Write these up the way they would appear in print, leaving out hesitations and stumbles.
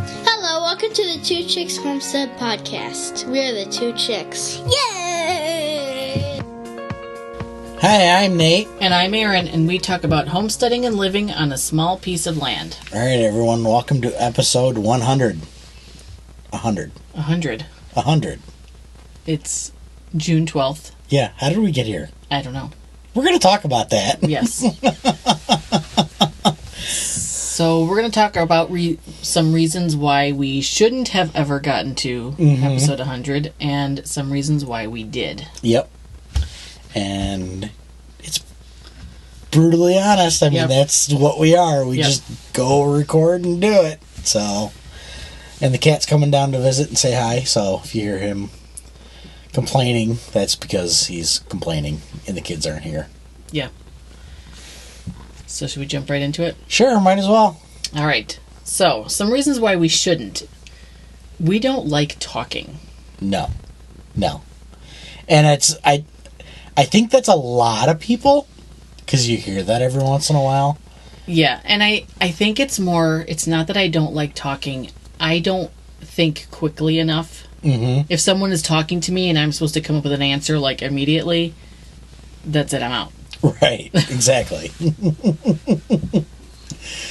Hello, welcome to the Two Chicks Homestead podcast. We are the two chicks. Yay! Hi, I'm Nate. And I'm Aaron, and we talk about homesteading and living on a small piece of land. All right, everyone, welcome to episode 100. 100. 100. It's June 12th. Yeah, how did we get here? I don't know. We're going to talk about that. Yes. So we're going to talk about some reasons why we shouldn't have ever gotten to episode 100, and some reasons why we did. Yep. And it's brutally honest. I mean, that's what we are. We just go record and do it. So, and the cat's coming down to visit and say hi. So if you hear him complaining, that's because he's complaining and the kids aren't here. Yeah. So should we jump right into it? Sure, might as well. All right. So, some reasons why we shouldn't. We don't like talking. No. And I think that's a lot of people, because you hear that every once in a while. Yeah, and I think it's not that I don't like talking. I don't think quickly enough. Mm-hmm. If someone is talking to me and I'm supposed to come up with an answer, like, immediately, that's it, I'm out. Right, exactly.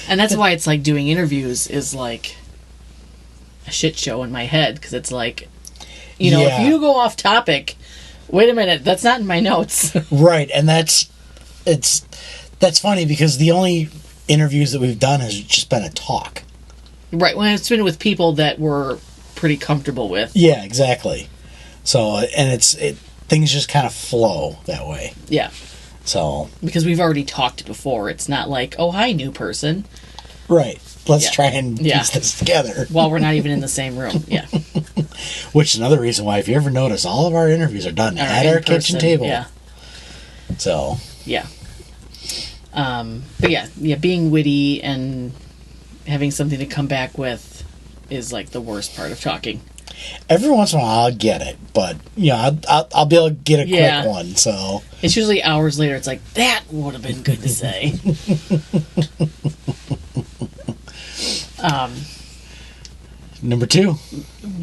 And that's why it's like doing interviews is like a shit show in my head, because it's like, if you go off topic, wait a minute, that's not in my notes. Right, and that's funny because the only interviews that we've done has just been a talk. Right, when it's been with people that we're pretty comfortable with. Yeah, exactly. So, and things just kind of flow that way. Yeah. So, because we've already talked before, it's not like, oh, hi, new person. Right. Let's try and piece this together. While we're not even in the same room. Yeah. Which is another reason why, if you ever notice, all of our interviews are done at our kitchen table. Yeah. So. Yeah. But yeah, being witty and having something to come back with is like the worst part of talking. Every once in a while I'll get it, but I'll be able to get a quick one. So it's usually hours later. It's like, that would have been good to say. Number 2,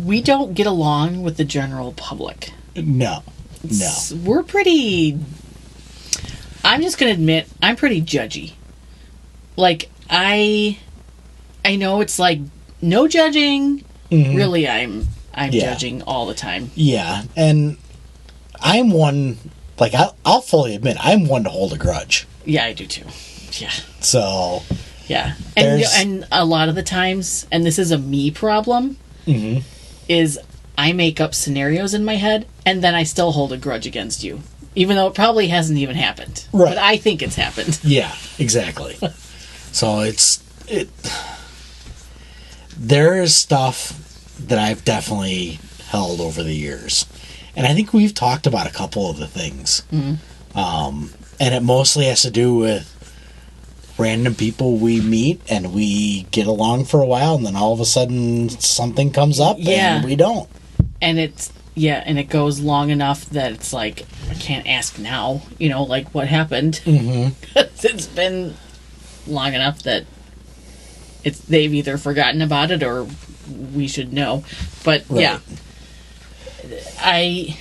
we don't get along with the general public. No. We're pretty. I'm just gonna admit, I'm pretty judgy. Like, I know it's like no judging. Mm-hmm. Really, I'm judging all the time. Yeah, and I'm one, like, I'll fully admit, I'm one to hold a grudge. Yeah, I do too. Yeah. So. Yeah, and a lot of the times, and this is a me problem, is I make up scenarios in my head, and then I still hold a grudge against you, even though it probably hasn't even happened. Right. But I think it's happened. Yeah, exactly. So there is stuff that I've definitely held over the years, and I think we've talked about a couple of the things, and it mostly has to do with random people we meet and we get along for a while, and then all of a sudden something comes up and we don't. And and it goes long enough that it's like, I can't ask now, like, what happened? It's been long enough that they've either forgotten about it or we should know. But right. Yeah,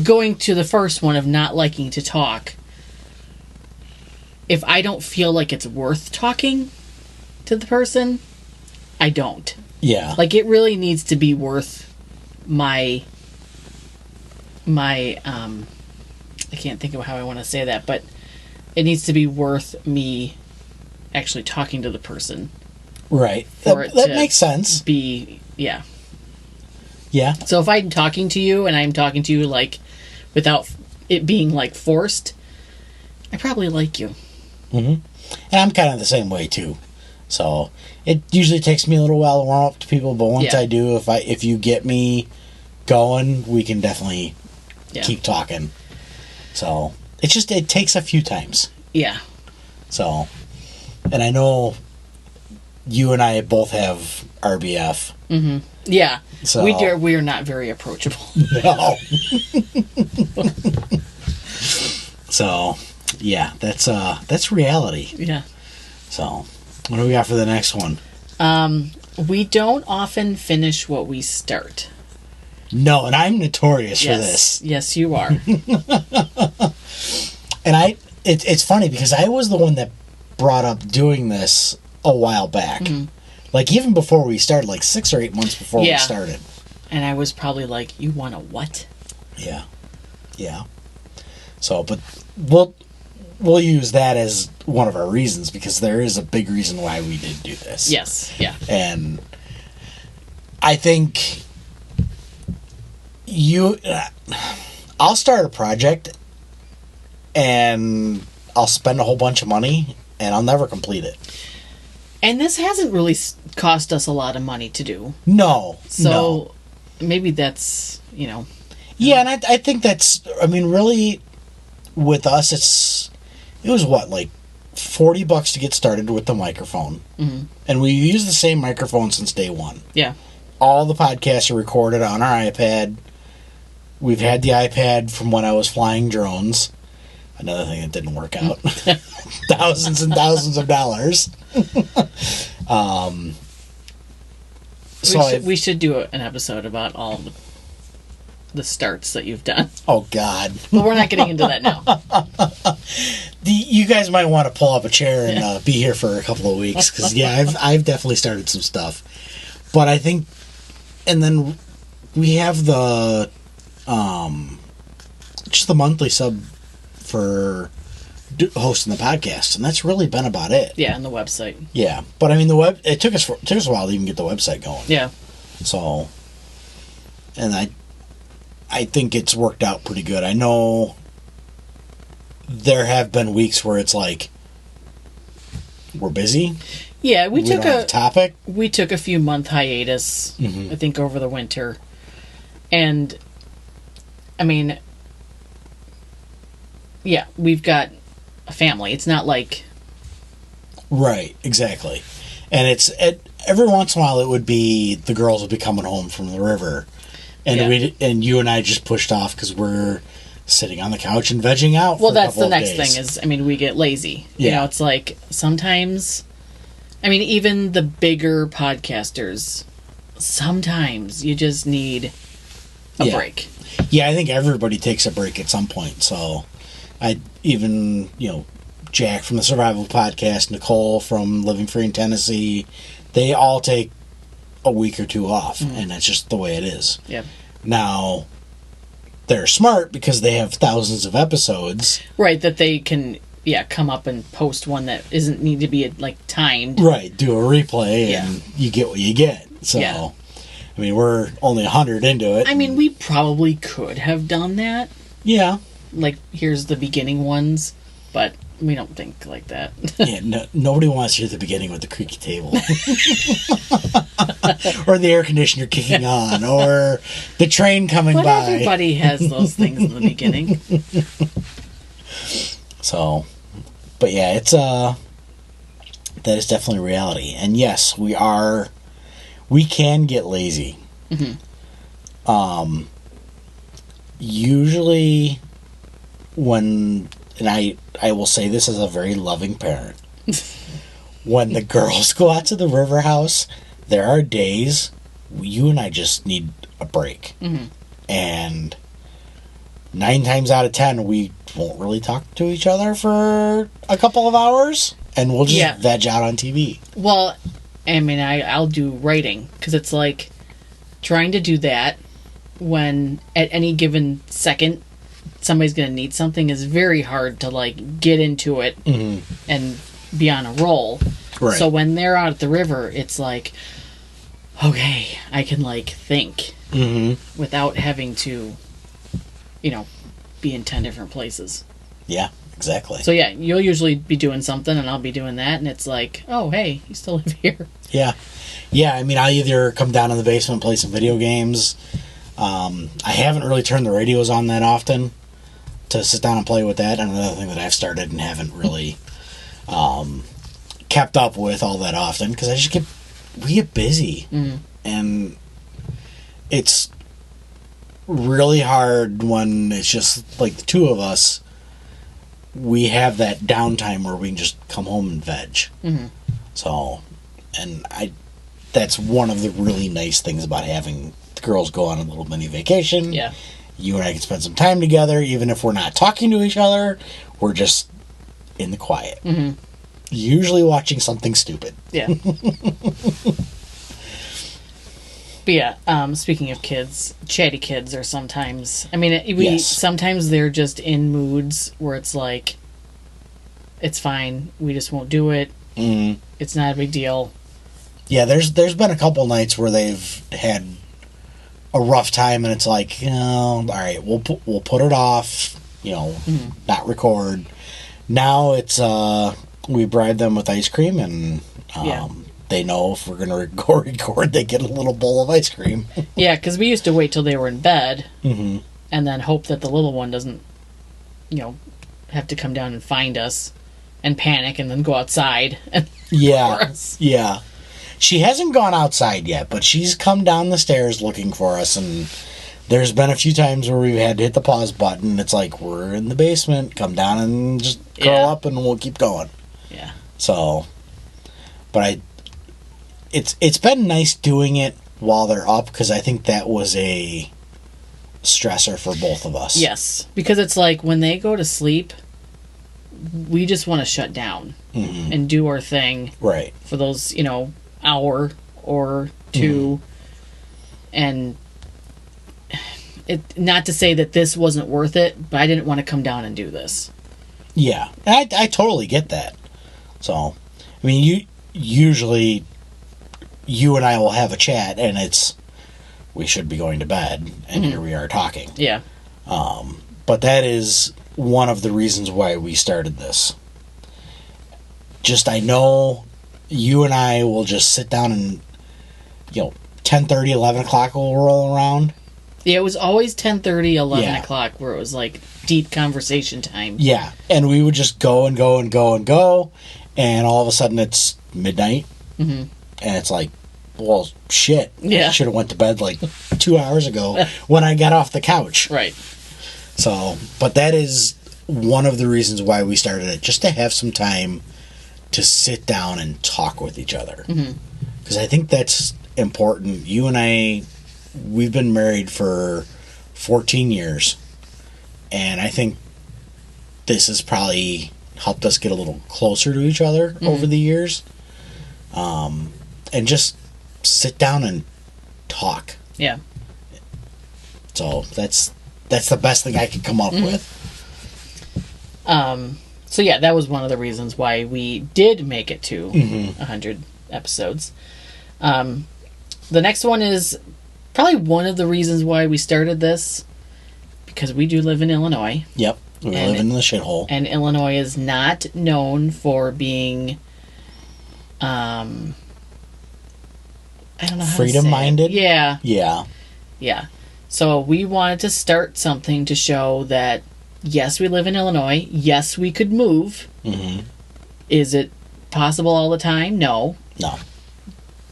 going to the first one of not liking to talk, if I don't feel like it's worth talking to the person, I don't. Yeah. Like, it really needs to be worth my I can't think of how I want to say that, but it needs to be worth me actually talking to the person. Right. That makes sense. Yeah. So if I'm talking to you and I'm talking to you, like, without it being, like, forced, I probably like you. And I'm kind of the same way too. So it usually takes me a little while to warm up to people, but once I do, if you get me going, we can definitely keep talking. So it takes a few times. Yeah. So, and I know you and I both have RBF. Yeah. So we are not very approachable. No. So, yeah, that's reality. Yeah. So, what do we got for the next one? We don't often finish what we start. No, and I'm notorious for this. Yes, you are. And it's funny because I was the one that brought up doing this a while back. Mm-hmm. Like, even before we started, like 6 or 8 months before we started. And I was probably like, you want a what? Yeah. Yeah. So, but we'll use that as one of our reasons, because there is a big reason why we did do this. Yes. Yeah. And I think I'll start a project and I'll spend a whole bunch of money and I'll never complete it. And this hasn't really cost us a lot of money to do. No. So maybe that's, Yeah, and I think that's, really, with us, it was what, like $40 to get started with the microphone. Mm-hmm. And we use the same microphone since day one. Yeah. All the podcasts are recorded on our iPad. We've had the iPad from when I was flying drones. Another thing that didn't work out. Thousands and thousands of dollars. We should do an episode about all the starts that you've done. Oh, God. But we're not getting into that now. You guys might want to pull up a chair and be here for a couple of weeks. Because, I've definitely started some stuff. But I think... And then we have the... just the monthly sub for hosting the podcast, and that's really been about it. Yeah, and the website. Yeah, but it took us a while to even get the website going. Yeah. So, and I think it's worked out pretty good. I know there have been weeks where it's like we're busy. Yeah, we took don't have a topic. We took a few month hiatus. Mm-hmm. I think over the winter, and yeah, we've got a family. It's not like... Right, exactly. And every once in a while it would be the girls would be coming home from the river. And you and I just pushed off because we're sitting on the couch and vegging out. Well, that's the next thing is, we get lazy. Yeah. It's like sometimes... even the bigger podcasters, sometimes you just need a break. Yeah, I think everybody takes a break at some point. So, Jack from the Survival Podcast, Nicole from Living Free in Tennessee, they all take a week or two off, and that's just the way it is. Yeah. Now, they're smart because they have thousands of episodes. Right, that they can, come up and post one that isn't need to be, timed. Right, do a replay, and you get what you get. So, we're only 100 into it. We probably could have done that. Yeah. Here's the beginning ones, but we don't think like that. Yeah, nobody wants to hear the beginning with the creaky table. Or the air conditioner kicking on, or the train coming by. Everybody has those things in the beginning. So, but yeah, it's that is definitely reality. And yes, we can get lazy. Mm-hmm. Usually and I will say this as a very loving parent, when the girls go out to the river house, there are days you and I just need a break. Mm-hmm. And 9 times out of 10, we won't really talk to each other for a couple of hours, and we'll just veg out on TV. Well, I'll do writing, because it's like trying to do that when at any given second somebody's going to need something is very hard to get into it and be on a roll. Right. So when they're out at the river, it's like, okay, I can think without having to, be in 10 different places. Yeah, exactly. So yeah, you'll usually be doing something and I'll be doing that, and it's like, oh, hey, you still live here. Yeah. Yeah, I'll either come down in the basement and play some video games. I haven't really turned the radios on that often to sit down and play with that. And another thing that I've started and haven't really kept up with all that often, because we get busy. Mm-hmm. And it's really hard when it's just the two of us. We have that downtime where we can just come home and veg. Mm-hmm. So, and that's one of the really nice things about having the girls go on a little mini vacation. Yeah. You and I can spend some time together, even if we're not talking to each other. We're just in the quiet. Mm-hmm. Usually watching something stupid. Yeah. But yeah, speaking of kids, chatty kids are sometimes... I mean, Yes. sometimes they're just in moods where it's like, it's fine, we just won't do it. Mm. It's not a big deal. Yeah, there's been a couple nights where they've had a rough time, and it's like, all right, we'll put it off, not record. Now it's we bribe them with ice cream, and they know if we're gonna go record, they get a little bowl of ice cream. Yeah, because we used to wait till they were in bed, Mm-hmm. and then hope that the little one doesn't, have to come down and find us and panic, and then go outside and Yeah, for us. yeah. She hasn't gone outside yet, but she's come down the stairs looking for us, and there's been a few times where we've had to hit the pause button. It's like, we're in the basement, come down and just curl up and we'll keep going. Yeah. So, but it's been nice doing it while they're up, because I think that was a stressor for both of us. Yes, because it's like when they go to sleep, we just want to shut down and do our thing. Right. For those, hour or two. And not to say that this wasn't worth it, but I didn't want to come down and do this. Yeah, I totally get that. So, I mean, usually you and I will have a chat, and it's, we should be going to bed, and here we are talking. Yeah. But that is one of the reasons why we started this. Just, I know you and I will just sit down and, 10:30, 11 o'clock will roll around. Yeah, it was always 10:30, 11 Yeah. o'clock where it was like deep conversation time. Yeah, and we would just go and go and go and go, and all of a sudden it's midnight, and it's like, well, shit. Yeah. I should have went to bed like 2 hours ago when I got off the couch. Right. So, but that is one of the reasons why we started it, just to have some time to sit down and talk with each other. Because I think that's important. You and I, we've been married for 14 years, and I think this has probably helped us get a little closer to each other over the years. And just sit down and talk. Yeah. So that's the best thing I could come up with. So yeah, that was one of the reasons why we did make it to 100 episodes. The next one is probably one of the reasons why we started this, because we do live in Illinois. Yep. We live in the shithole. And Illinois is not known for being, I don't know how freedom-minded? to say it. Yeah. Yeah. Yeah. So we wanted to start something to show that, yes, we live in Illinois. Yes, we could move. Is it possible all the time? No. No.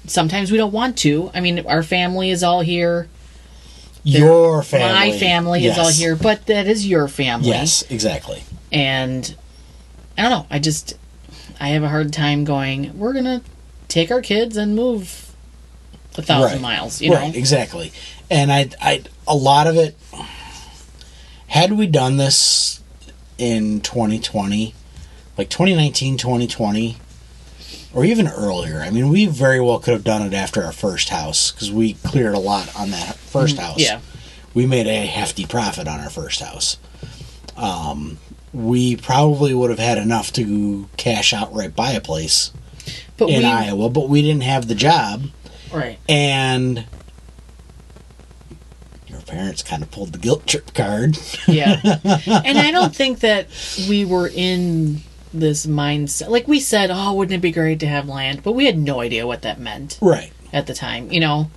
Sometimes we don't want to. I mean, our family is all here. Your family. My family is all here, but that is your family. Yes, exactly. And I don't know. I have a hard time going, we're going to take our kids and move 1,000 miles, you know? Right, exactly. And I a lot of it, had we done this in 2020, like 2019, 2020, or even earlier, I mean, we very well could have done it after our first house, because we cleared a lot on that first house. Yeah. We made a hefty profit on our first house. We probably would have had enough to cash outright buy a place in Iowa, but we didn't have the job. Right. And your parents kind of pulled the guilt trip card. Yeah. And I don't think that we were in this mindset. Like we said, oh, wouldn't it be great to have land? But we had no idea what that meant. Right. At the time, you know?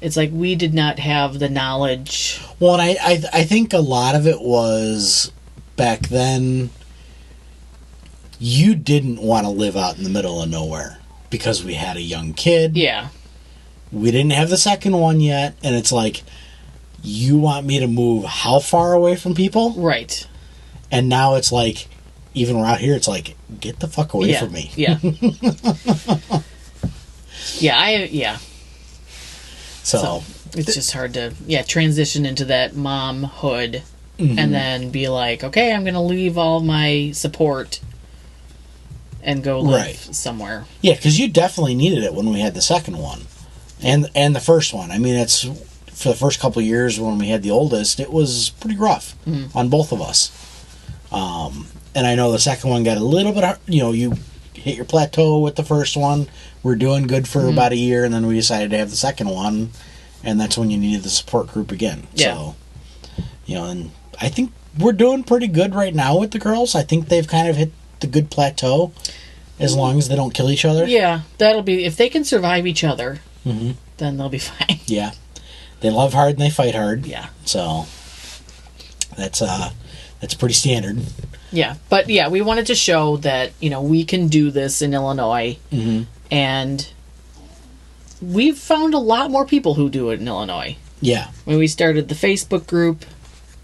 It's like we did not have the knowledge. Well, and I think a lot of it was, back then, you didn't want to live out in the middle of nowhere because we had a young kid. Yeah. We didn't have the second one yet, and it's like, you want me to move how far away from people? Right. And now it's like, even around here, it's like, get the fuck away from me. Yeah. Yeah. So it's just hard to transition into that momhood mm-hmm. and then be like, okay, I'm going to leave all my support and go live somewhere. Yeah, because you definitely needed it when we had the second one and the first one. I mean, it's for the first couple of years when we had the oldest, it was pretty rough on both of us. And I know the second one got a little bit hard. You know, you hit your plateau with the first one. We're doing good for about a year, and then we decided to have the second one, and that's when you needed the support group again. Yeah. So, you know, and I think we're doing pretty good right now with the girls. I think they've kind of hit the good plateau as long as they don't kill each other. Yeah, that'll be, if they can survive each other, then they'll be fine. Yeah. They love hard and they fight hard. Yeah. So that's pretty standard. Yeah, but yeah, we wanted to show that, you know, we can do this in Illinois, and we've found a lot more people who do it in Illinois. Yeah. When we started the Facebook group,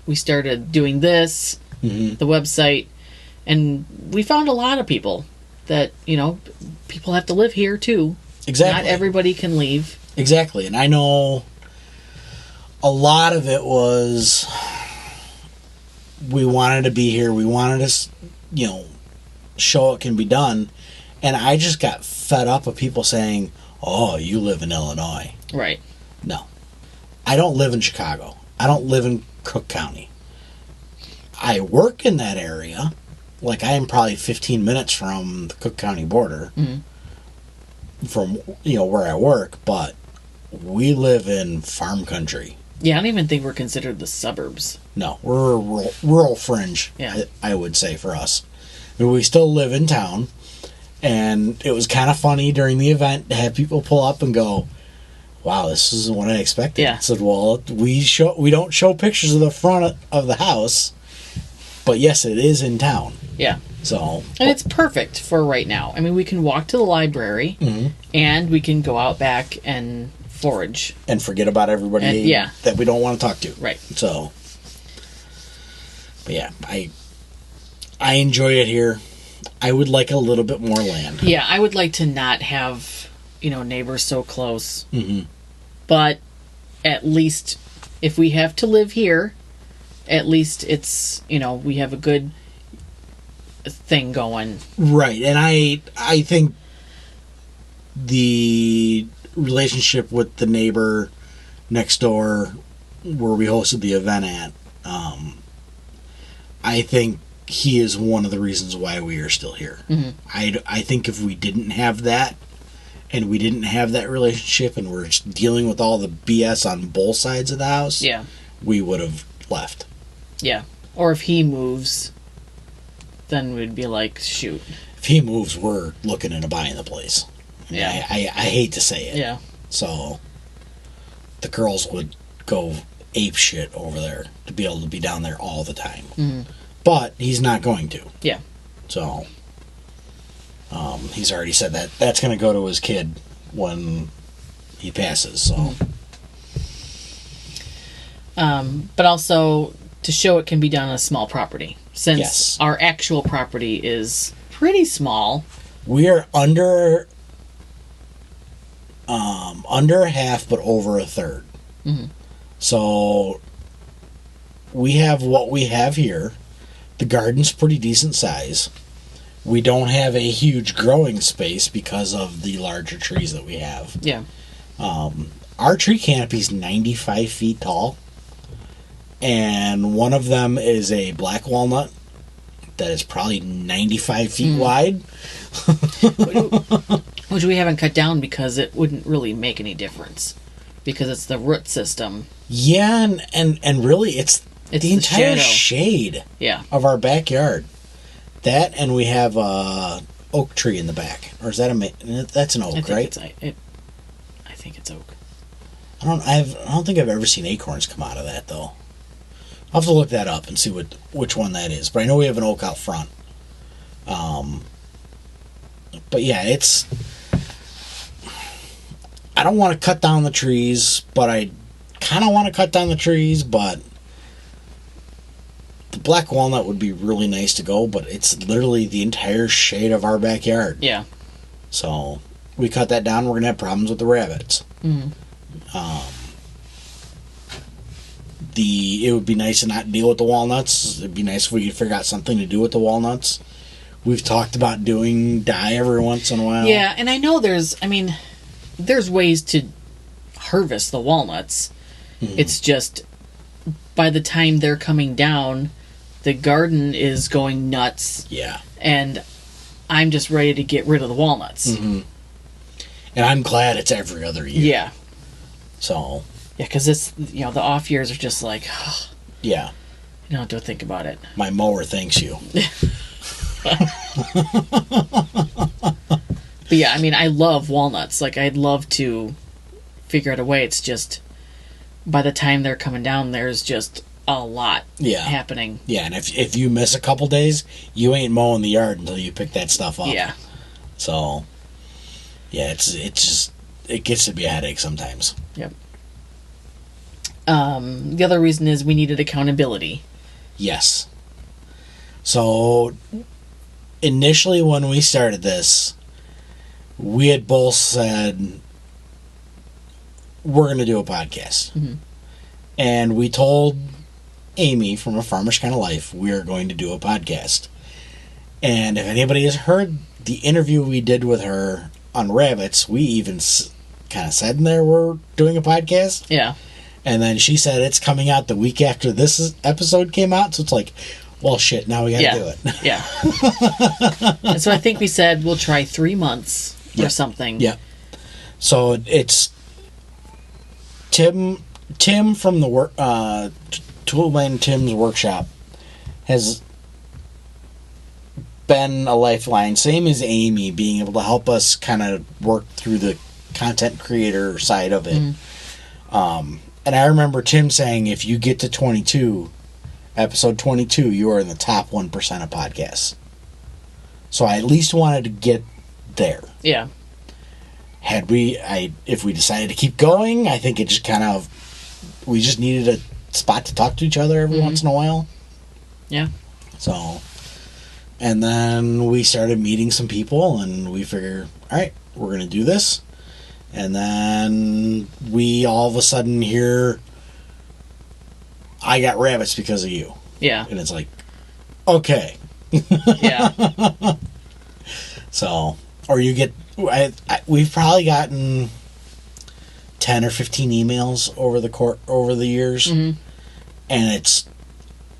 we started doing this, the website, and we found a lot of people that, you know, people have to live here too. Exactly. Not everybody can leave. Exactly. And I know a lot of it was we wanted to be here. We wanted to, you know, show it can be done. And I just got fed up of people saying, oh, you live in Illinois. Right. No. I don't live in Chicago. I don't live in Cook County. I work in that area. Like, I am probably 15 minutes from the Cook County border from, you know, where I work. But we live in farm country. Yeah, I don't even think we're considered the suburbs. No, we're a rural fringe, I would say, for us. I mean, we still live in town, and it was kind of funny during the event to have people pull up and go, wow, this isn't what I expected. Yeah. I said, well, we don't show pictures of the front of the house, but yes, it is in town. Yeah. So, and it's perfect for right now. I mean, we can walk to the library, and we can go out back and forage. And forget about everybody that we don't want to talk to. Right. So, but yeah, I enjoy it here. I would like a little bit more land. Yeah, I would like to not have, you know, neighbors so close. But at least if we have to live here, at least it's, you know, we have a good thing going. Right. And I think the relationship with the neighbor next door where we hosted the event at, I think he is one of the reasons why we are still here. I think if we didn't have that, and we didn't have that relationship, and we're just dealing with all the BS on both sides of the house, we would have left. Yeah. Or if he moves, then we'd be like, shoot. If he moves, we're looking into buying the place. Yeah. I hate to say it. Yeah. So the girls would go ape shit over there to be able to be down there all the time. But he's not going to. Yeah. So he's already said that that's going to go to his kid when he passes. So. But also to show it can be done on a small property, since our actual property is pretty small. We are under half, but over a third. So we have what we have here. The garden's pretty decent size. We don't have a huge growing space because of the larger trees that we have. Yeah. Our tree canopy's 95 feet tall, and one of them is a black walnut that is probably 95 feet wide. Which we haven't cut down because it wouldn't really make any difference, because it's the root system. Yeah, and really it's the entire shade of our backyard. That, and we have a oak tree in the back. Or is that that's an oak, right? I think it's oak. I don't think I've ever seen acorns come out of that, though. I'll have to look that up and see which one that is. But I know we have an oak out front. But yeah, I don't want to cut down the trees, but I kind of want to cut down the trees, but the black walnut would be really nice to go, but it's literally the entire shade of our backyard. Yeah. So, we cut that down, we're going to have problems with the rabbits. Mm-hmm. It would be nice to not deal with the walnuts. It'd be nice if we could figure out something to do with the walnuts. We've talked about doing dye every once in a while. Yeah, and I know there's ways to harvest the walnuts. Mm-hmm. It's just, by the time they're coming down, the garden is going nuts. Yeah. And I'm just ready to get rid of the walnuts. Mm-hmm. And I'm glad it's every other year. Yeah. So. Yeah, because it's, the off years are just like, yeah. You don't have to think about it. My mower thanks you. But yeah, I love walnuts. Like, I'd love to figure out a way. It's just, by the time they're coming down, there's just a lot happening. Yeah, and if you miss a couple days, you ain't mowing the yard until you pick that stuff up. Yeah. So, yeah, it gets to be a headache sometimes. Yep. The other reason is we needed accountability. Yes. So, initially when we started this, we had both said, we're going to do a podcast. Mm-hmm. And we told Amy from A Farmer's Kind of Life, we are going to do a podcast. And if anybody has heard the interview we did with her on rabbits, we even kind of said in there we're doing a podcast. Yeah. And then she said it's coming out the week after this episode came out. So it's like, well, shit, now we got to do it. Yeah. And so I think we said we'll try 3 months or something. Yeah. So it's Tim from the Toolman Tim's workshop has been a lifeline, same as Amy, being able to help us kind of work through the content creator side of it. Mm-hmm. And I remember Tim saying, if you get to 22, episode 22, you are in the top 1% of podcasts. So I at least wanted to get there. Yeah. If we decided to keep going, I think it just we just needed a spot to talk to each other every once in a while. Yeah. So, and then we started meeting some people, and we figured, all right, we're going to do this. And then we all of a sudden hear, I got rabbits because of you. Yeah. And it's like, okay. Yeah. So, or you get, we've probably gotten 10 or 15 emails over the years. Mm-hmm. And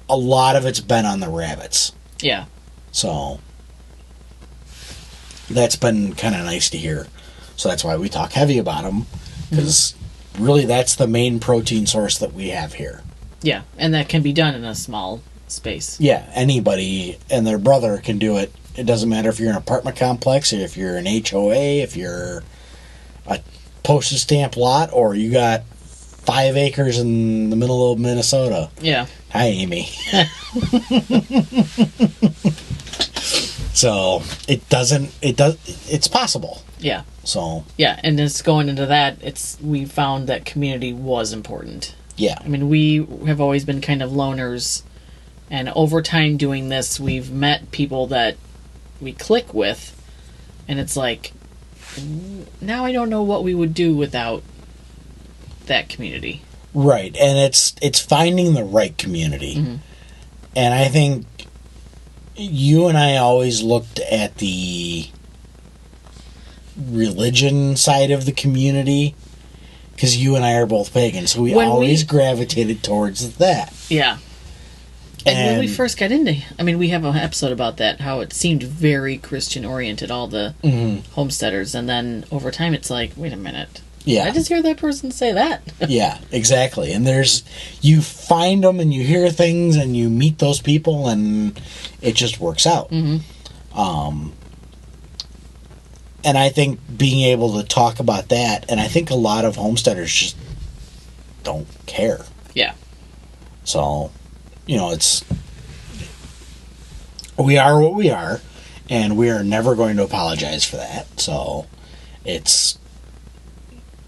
a lot of it's been on the rabbits. Yeah. So, that's been kind of nice to hear. So that's why we talk heavy about them, because really that's the main protein source that we have here. Yeah, and that can be done in a small space. Yeah, anybody and their brother can do it. It doesn't matter if you're in an apartment complex, or if you're an HOA, if you're a postage stamp lot, or you got 5 acres in the middle of Minnesota. Yeah. Hi, Amy. So it's possible. Yeah. So. Yeah, and just going into that, we found that community was important. Yeah. We have always been kind of loners, and over time doing this, we've met people that we click with, and it's like, now I don't know what we would do without that community. Right, and it's finding the right community. Mm-hmm. And I think you and I always looked at the religion side of the community, because you and I are both pagan, so we always gravitated towards that. Yeah. And when we first got into, we have an episode about that, how it seemed very Christian oriented, all the homesteaders, and then over time it's like, wait a minute. Yeah. I just hear that person say that. Yeah, exactly. And you find them and you hear things and you meet those people and it just works out. Mm-hmm. And I think being able to talk about that, and I think a lot of homesteaders just don't care. Yeah. So, we are what we are, and we are never going to apologize for that. So, it's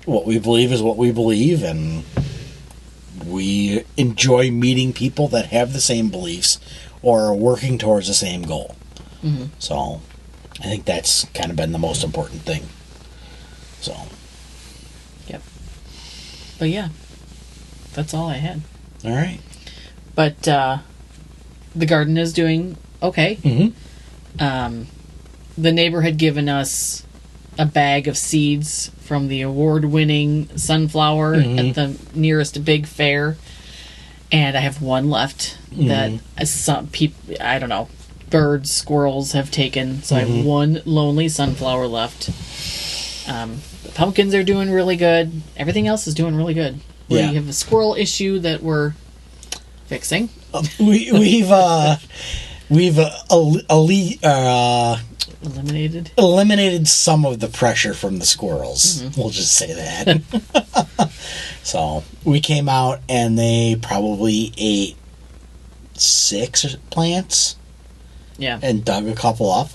what we believe is what we believe, and we enjoy meeting people that have the same beliefs or are working towards the same goal. Mm-hmm. So, I think that's kind of been the most important thing. So. Yep. But yeah, that's all I had. All right. But the garden is doing okay. Mm-hmm. The neighbor had given us a bag of seeds from the award-winning sunflower at the nearest big fair, and I have one left that some people, I don't know, birds, squirrels have taken, so I have one lonely sunflower left. The pumpkins are doing really good. Everything else is doing really good. We have a squirrel issue that we're fixing. We've eliminated some of the pressure from the squirrels. We'll just say that. So we came out and they probably ate 6 plants. Yeah. And dug a couple up.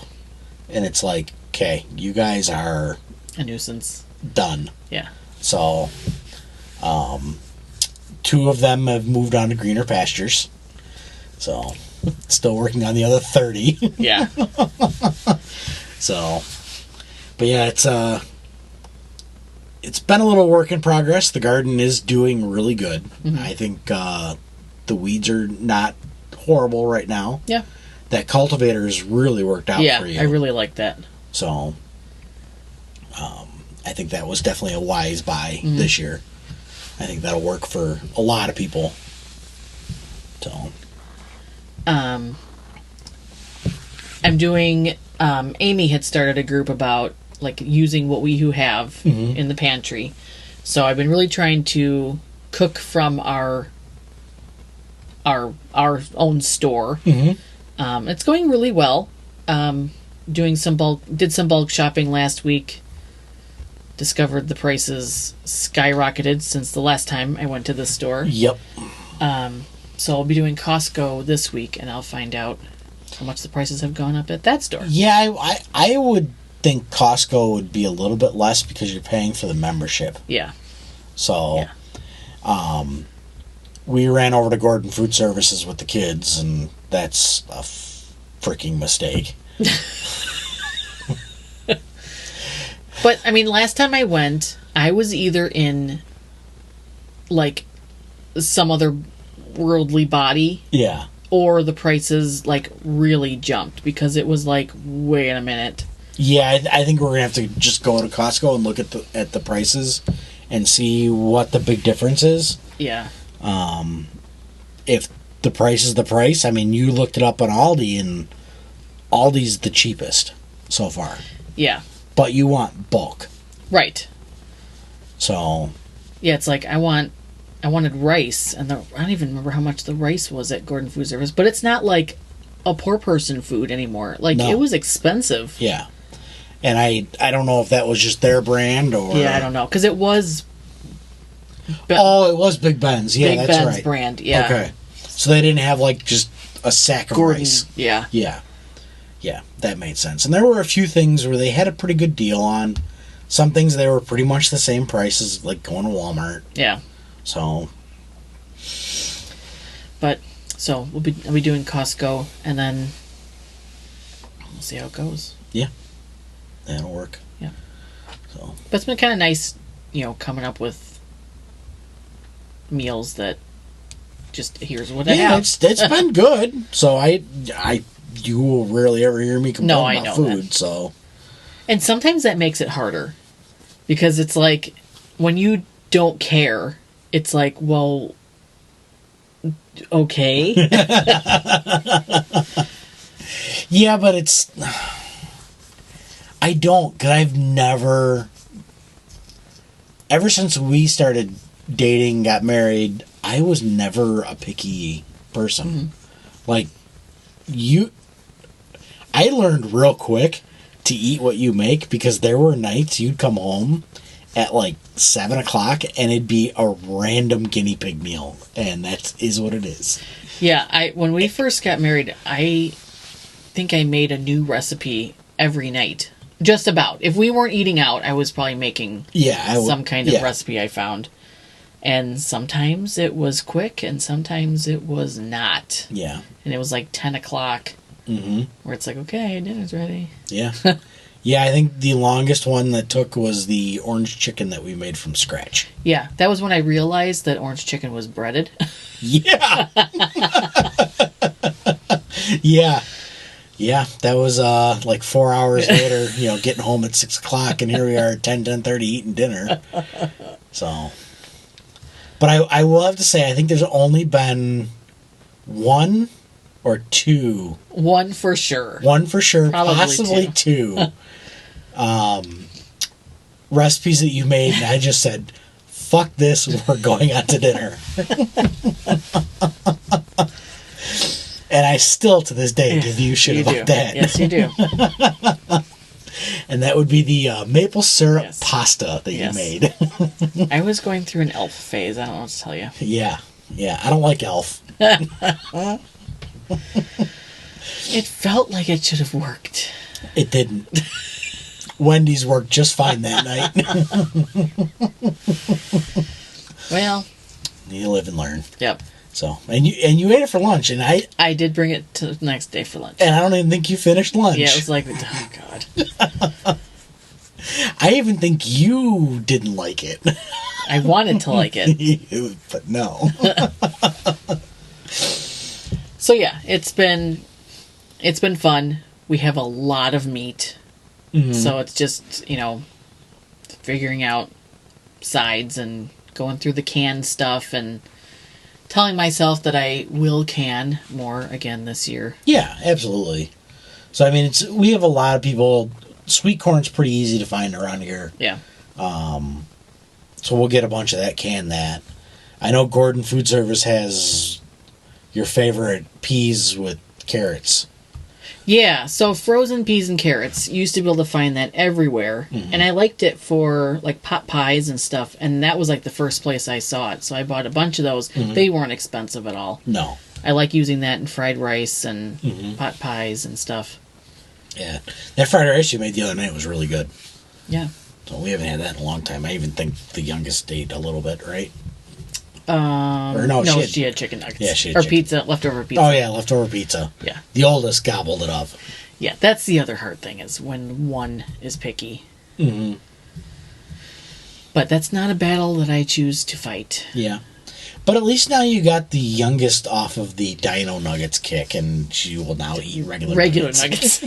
And it's like, okay, you guys are a nuisance. Done. Yeah. So 2 of them have moved on to greener pastures. So still working on the other 30. Yeah. So, but yeah, it's been a little work in progress. The garden is doing really good. I think the weeds are not horrible right now. Yeah. That cultivator's really worked out for you. I really like that. So, I think that was definitely a wise buy this year. I think that'll work for a lot of people. So, I'm doing. Amy had started a group about like using what we have in the pantry, so I've been really trying to cook from our own store. It's going really well. Did some bulk shopping last week. Discovered the prices skyrocketed since the last time I went to the store. Yep. So I'll be doing Costco this week, and I'll find out how much the prices have gone up at that store. Yeah, I would think Costco would be a little bit less because you're paying for the membership. Yeah. So, we ran over to Gordon Food Services with the kids, and that's a freaking mistake. But, I mean, last time I went, I was either in, like, some other worldly body. Yeah. Or the prices, like, really jumped. Because it was like, wait a minute. Yeah, I think we're going to have to just go to Costco and look at the prices and see what the big difference is. Yeah. If the price is the price, I mean, you looked it up on Aldi, and Aldi's the cheapest so far. Yeah. But you want bulk. Right. So. Yeah, it's like I wanted rice, and I don't even remember how much the rice was at Gordon Food Service, but it's not like a poor person food anymore. Like, It was expensive. Yeah. And I don't know if that was just their brand or... Yeah, I don't know. Because it was... it was Big Ben's. Yeah, Big that's Ben's right. brand, yeah. Okay. So they didn't have, like, just a sack of rice. Yeah. Yeah. Yeah, that made sense. And there were a few things where they had a pretty good deal on. Some things they were pretty much the same price as, like, going to Walmart. Yeah. So. But, so, I'll be doing Costco, and then we'll see how it goes. Yeah. That'll work. Yeah. So. But it's been kind of nice, coming up with meals that just, here's what I have. It's been good. So you will rarely ever hear me complain about food, that. So. And sometimes that makes it harder. Because it's like, when you don't care, it's like, well, okay. Yeah, but it's... I don't, because I've never... Ever since we started dating, got married, I was never a picky person. Like, I learned real quick to eat what you make, because there were nights you'd come home at like 7 o'clock and it'd be a random guinea pig meal, and that is what it is. Yeah, when we first got married, I think I made a new recipe every night. Just about. If we weren't eating out, I was probably making some kind of recipe I found. And sometimes it was quick, and sometimes it was not. Yeah. And it was like 10 o'clock, where it's like, okay, dinner's ready. Yeah. Yeah, I think the longest one that took was the orange chicken that we made from scratch. Yeah, that was when I realized that orange chicken was breaded. Yeah. Yeah. Yeah, that was like 4 hours later, getting home at 6 o'clock, and here we are at 10:30 eating dinner. So, but I will have to say, I think there's only been one or two. One for sure. One for sure, Probably possibly two. Recipes that you made, and I just said, fuck this, we're going out to dinner. And I still, to this day, give you shit about that. Yes, you do. And that would be the maple syrup pasta that you made. I was going through an elf phase. I don't know what to tell you. Yeah. I don't like elf. It felt like it should have worked. It didn't. Wendy's worked just fine that night. Well, you live and learn. Yep. So, and you ate it for lunch, and I did bring it to the next day for lunch. And I don't even think you finished lunch. Yeah, it was like, oh God. I even think you didn't like it. I wanted to like it. But no. So yeah, it's been fun. We have a lot of meat. Mm-hmm. So it's just, figuring out sides and going through the canned stuff and telling myself that I will can more again this year. Yeah, absolutely. So, I mean, we have a lot of people. Sweet corn's pretty easy to find around here. Yeah. So we'll get a bunch of that, can that. I know Gordon Food Service has your favorite peas with carrots. Yeah, so frozen peas and carrots. You used to be able to find that everywhere. Mm-hmm. And I liked it for like pot pies and stuff. And that was like the first place I saw it. So I bought a bunch of those. Mm-hmm. They weren't expensive at all. No. I like using that in fried rice and pot pies and stuff. Yeah. That fried rice you made the other night was really good. Yeah. So we haven't had that in a long time. I even think the youngest ate a little bit, right? Or no, she had chicken nuggets. Yeah, she had or chicken. Pizza, leftover pizza. Oh, yeah, leftover pizza. Yeah. The oldest gobbled it up. Yeah, that's the other hard thing, is when one is picky. Mm-hmm. But that's not a battle that I choose to fight. Yeah. But at least now you got the youngest off of the Dino Nuggets kick, and she will now eat regular nuggets.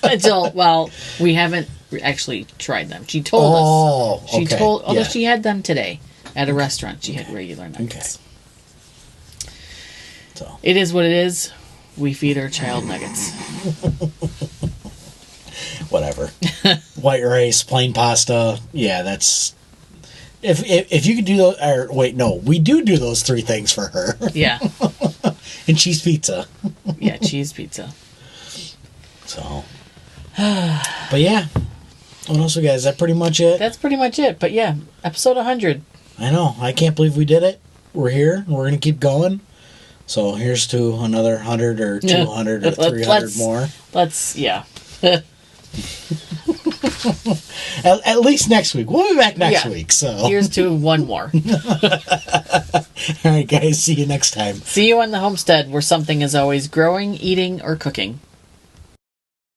Until, we haven't actually tried them. She told us. Oh, okay. Although she had them today at a restaurant. She had regular nuggets. Okay. So. It is what it is. We feed our child nuggets. Whatever. White rice, plain pasta. Yeah, that's... If you could do those... Or, wait, no. We do those three things for her. Yeah. And cheese pizza. Yeah, cheese pizza. So... But yeah. What else we got? Is that pretty much it? That's pretty much it. But yeah, episode 100. I know. I can't believe we did it. We're here. We're going to keep going. So here's to another 100 or 200 or 300 more. Yeah. At least next week. We'll be back next week. So here's to one more. All right, guys. See you next time. See you on the homestead, where something is always growing, eating, or cooking.